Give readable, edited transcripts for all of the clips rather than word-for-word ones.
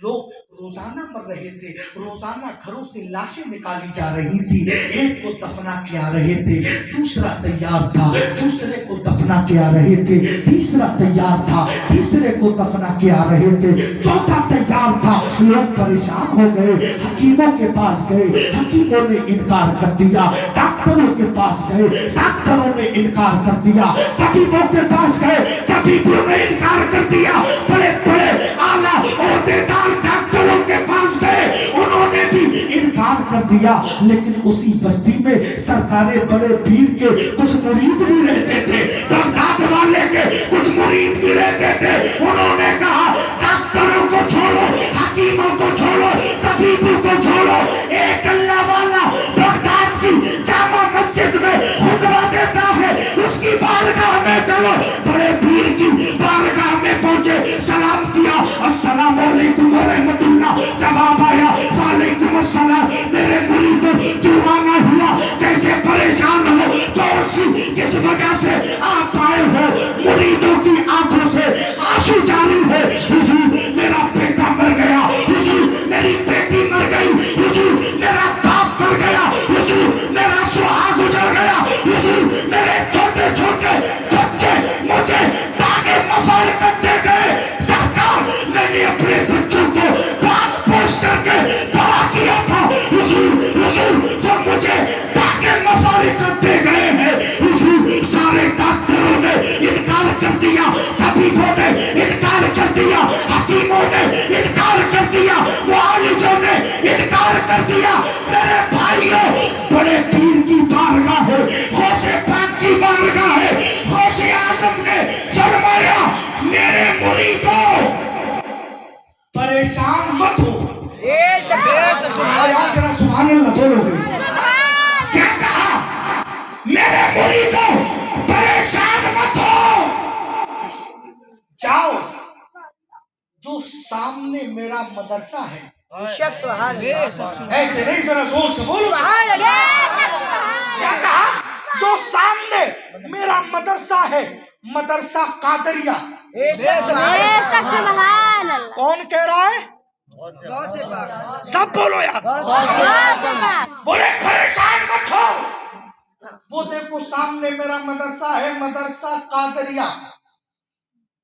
لوگ روزانہ مر رہے تھے، روزانہ گھروں سے لاشیں نکالی جا رہی تھی، ایک کو دفنا کے آ رہے تھے، دوسرا تیار تھا، دوسرے کو دفنا کے آ رہے تھے، تیسرا تیار تھا، تیسرے کو دفنا کے آ رہے تھے، چوتھا تیار تھا۔ لوگ پریشان ہو گئے، حکیموں کے پاس گئے، حکیموں نے انکار کر دیا، ڈاکٹروں کے پاس گئے، ڈاکٹروں نے انکار کر دیا، طبیبوں کے پاس گئے، طبیبوں نے انکار کر دیا، بڑے بڑے اعلیٰ عہدیدار ڈاکٹروں کے پاس گئے، انہوں نے بھی انکار کر دیا۔ لیکن اسی بستی میں سرکار بڑے پیر کے کچھ مرید بھی رہتے تھے، بغداد والے کے کچھ مرید بھی رہتے تھے، انہوں نے کہا ڈاکٹروں کو چھوڑو، حکیموں کو چھوڑو، طبیبوں کو چھوڑو، ایک اللہ والا بغداد کی جامع مسجد میں خطبہ دیتا ہے، اس کی بارگاہ میں چلو۔ بڑے پیر کی بارگاہ میں پہنچے، سلام کیا، السلام علیکم ورحمت اللہ، جواب آیا وعلیکم السلام۔ میرے مریدوں دیوانہ ہوا، کیسے پریشان ہو، کون سی کس وجہ سے آپ آئے ہو؟ مریدوں کی آنکھوں سے آنسو جاری ہے، حضور میرا بیٹا مر گیا، حضور میری بیٹی مر گئی، حضور میرا باپ مر گیا، حضور میرا سہاگ اجڑ گیا، حضور میرے چھوٹے چھوٹے بچے مجھے داغے مفال کرتے گئے، سرکار میں نے اپنے بچوں کو پال پوش کر کے بڑا کیا تھا، حضور وہ مجھے داغے مفال کرتے گئے ہیں، حضور سارے ڈاکٹروں نے انکار کر دیا، طبیبوں نے انکار کر دیا، حکیموں نے انکار کر دیا، معالجوں نے انکار کر دیا۔ میرے بھائیوں، بڑے پیر کی بارگاہ ہے، غوث پاک کی بارگاہ ہے، غوث اعظم نے فرمایا میرے مریدوں پریشان مت ہو۔ ذرا سبحان اللہ بولو گے؟ کیا کہا؟ میرے مریدوں پریشان مت ہو، جاؤ جو سامنے میرا مدرسہ ہے، ایسے نہیں، ذرا زور سے بولو، کیا کہا؟ جو سامنے میرا مدرسہ ہے، مدرسہ قادریہ۔ کون کہہ رہا ہے؟ سب بولو یار، بولے پریشان مت ہو، وہ دیکھو سامنے میرا مدرسہ ہے، مدرسہ قادریہ۔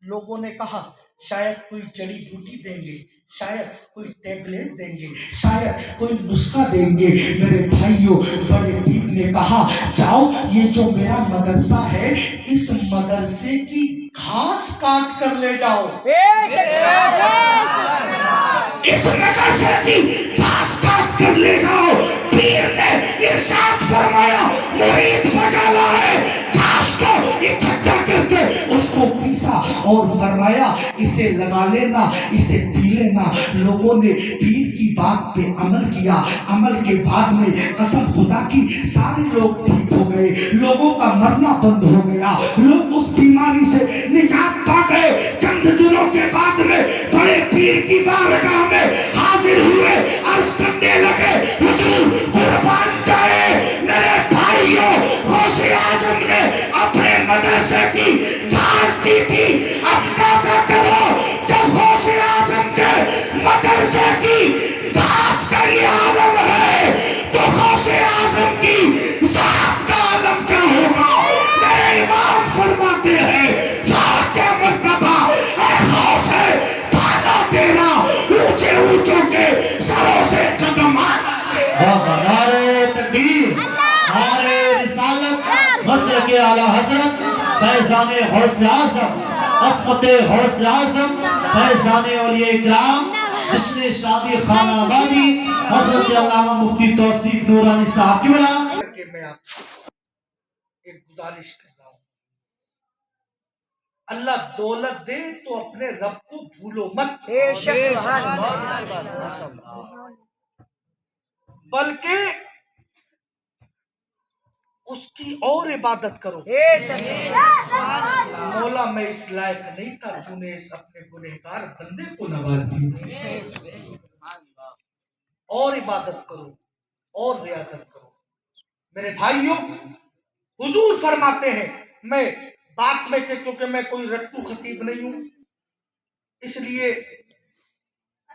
لوگوں نے کہا شاید کوئی جڑی بوٹی دیں گے، شاید کوئی ٹیبلٹ دیں گے، شاید کوئی نسخہ دیں گے۔ میرے بھائیوں، بڑے پیر نے کہا جاؤ یہ جو میرا مدرسہ ہے، اس مدرسے کی گھاس کاٹ کر لے جاؤ، اس مدرسے کی گھاس کاٹ کر لے جاؤ۔ پیر نے ارشاد فرمایا مرید بجا لائے، گھاس کو اکٹھا کر کے اس کو پیسا اور فرمایا اسے لگا لینا، اسے پی لینا۔ لوگوں نے پیر کی بات پہ عمل کیا، عمل کے بعد میں قسم خدا کی سارے لوگ ٹھیک ہو گئے، لوگوں کا مرنا بند ہو گیا، لوگ اس بیماری سے نجات پا گئے۔ چند دنوں کے بعد میں بڑے پیر کی بارگاہ میں حاضر ہوئے، عرض کرنے لگے حضور قربان جائے میرے بھائیوں، غوث اعظم نے اپنے مدرسے کی گھاس دی تھی۔ اندازہ کرو جب غوث اعظم کے مدرسے کی گھاس کا یہ عالم ہے تو غوث اعظم کی ذات کا عالم کیا ہوگا؟ میرے امام فرماتے ہیں کیا مرتبہ اے غوث ہے تھانا تیرا اونچے اونچوں کے سروں سے قدم آنا۔ نعرہ تکبیر، نعرہ رسالت، مسلک اعلی حضرت فیضان غوث اعظم، عصمت غوث اعظم، فیضان اولیاء اکرام، جشن شادی خانہ آبادی، حضرت علامہ مفتی توصیف نورانی صاحب کی بلا۔ میں آپ ایک گزارش کر رہا ہوں، اللہ دولت دے تو اپنے رب کو بھولو مت، بلکہ اس کی اور عبادت کرو۔ مولا میں اس لائق نہیں تھا، تو نے اس اپنے گنہگار بندے کو نواز دی۔ اور عبادت کرو اور ریاضت کرو۔ میرے بھائیوں، حضور فرماتے ہیں، میں بات میں سے کیونکہ میں کوئی رٹو خطیب نہیں ہوں، اس لیے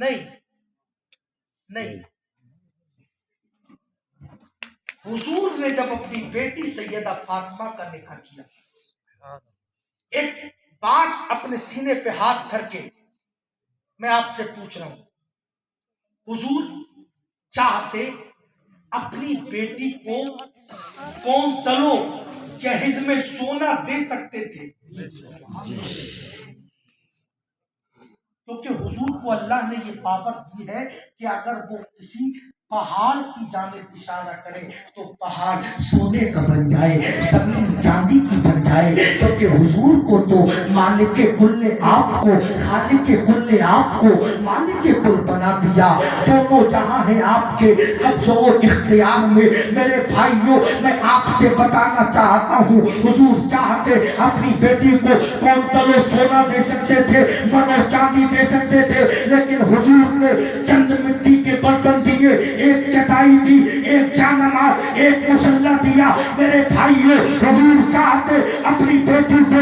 نہیں نہیں، حضور نے جب اپنی بیٹی سیدہ فاطمہ کا نکاح کیا، ایک بات اپنے سینے پہ ہاتھ دھر کے میں آپ سے پوچھ رہا ہوں، حضور چاہتے اپنی بیٹی کو کون تلو جہیز میں سونا دے سکتے تھے؟ کیونکہ حضور کو اللہ نے یہ پاور دی ہے کہ اگر وہ کسی پہاڑ کی جانب اشارہ کرے تو پہاڑ سونے کا بن جائے، زمین چاندی کی بن جائے، کیونکہ حضور کو تو مالک کل آپ کو، خالق کل آپ کو مالک کل بنا دیا، دونوں جہاں ہیں آپ کے قبض و اختیار میں۔ میرے بھائیوں، میں آپ سے بتانا چاہتا ہوں، حضور چاہتے اپنی بیٹی کو کون تلو سونا دے سکتے تھے، منو چاندی دے سکتے تھے، لیکن حضور نے چند مٹی کے برتن دیے، ایک چٹائی دی، ایک جانماز، ایک مسلح دیا۔ میرے بھائیوں، حضور چاہتے اپنی بیٹی کو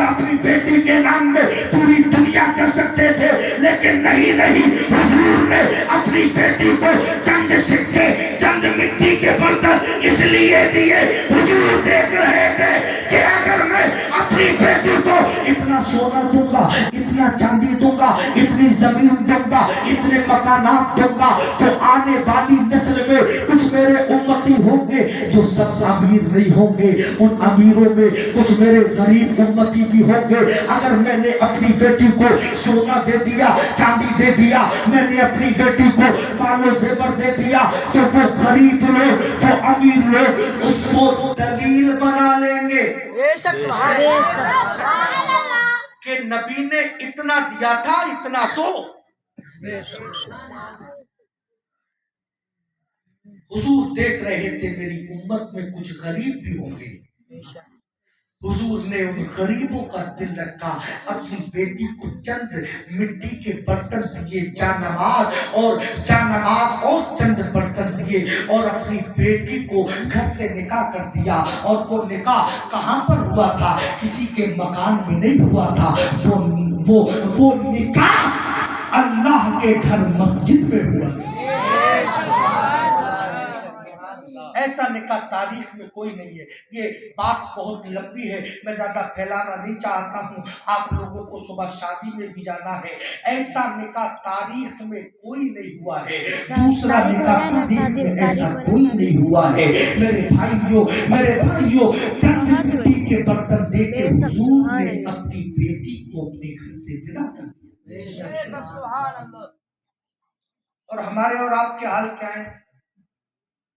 اپنی بیٹی کے نام میں پوری دنیا کر سکتے تھے، لیکن نہیں، حضور نے اپنی بیٹی کو چند سکے، چند مٹی کے برتن اس لیے دیے، حضور دیکھ رہے تھے کہ اگر میں اپنی بیٹی کو اتنا سونا دوں گا، اتنا چاندی دوں گا، اتنی زمین دوں گا، اتنے مکانات دوں گا، تو آنے والی نسل میں کچھ میرے امتی ہوں گے جو سب امیر نہیں ہوں گے، ان امیروں میں کچھ میرے غریب امتی بھی ہوں گے۔ اگر میں نے اپنی بیٹی کو سونا دے دیا، چاندی دے دیا، میں نے اپنی بیٹی کو مال و زیور دے دیا، تو وہ غریب لوگ، وہ امیر لوگ اس کو دلیل بنا لیں گے کہ نبی نے اتنا دیا تھا، اتنا تو حضور دیکھ رہے تھے میری امت میں کچھ غریب بھی ہوں گے۔ حضور نے ان غریبوں کا دل رکھا، اپنی بیٹی کو چند مٹی کے برتن دیے، جانماز اور چند برتن دیے، اور اپنی بیٹی کو گھر سے نکاح کر دیا۔ اور وہ نکاح کہاں پر ہوا تھا؟ کسی کے مکان میں نہیں ہوا تھا، وہ نکاح اللہ کے گھر مسجد میں ہوا تھا۔ ایسا نکاح تاریخ میں کوئی نہیں ہے۔ یہ بات بہت لمبی ہے، میں زیادہ پھیلانا نہیں چاہتا ہوں، آپ لوگوں کو صبح شادی میں بھی جانا ہے۔ ایسا نکاح تاریخ میں کوئی نہیں ہوا ہے، دوسرا نکاح تاریخ میں ایسا کوئی نہیں ہوا ہے۔ میرے بھائیوں، چند مٹی کے برتن دے کے حضور نے اپنی بیٹی کو اپنے گھر سے ودا کر دیا۔ اور ہمارے اور آپ کے حال کیا ہے؟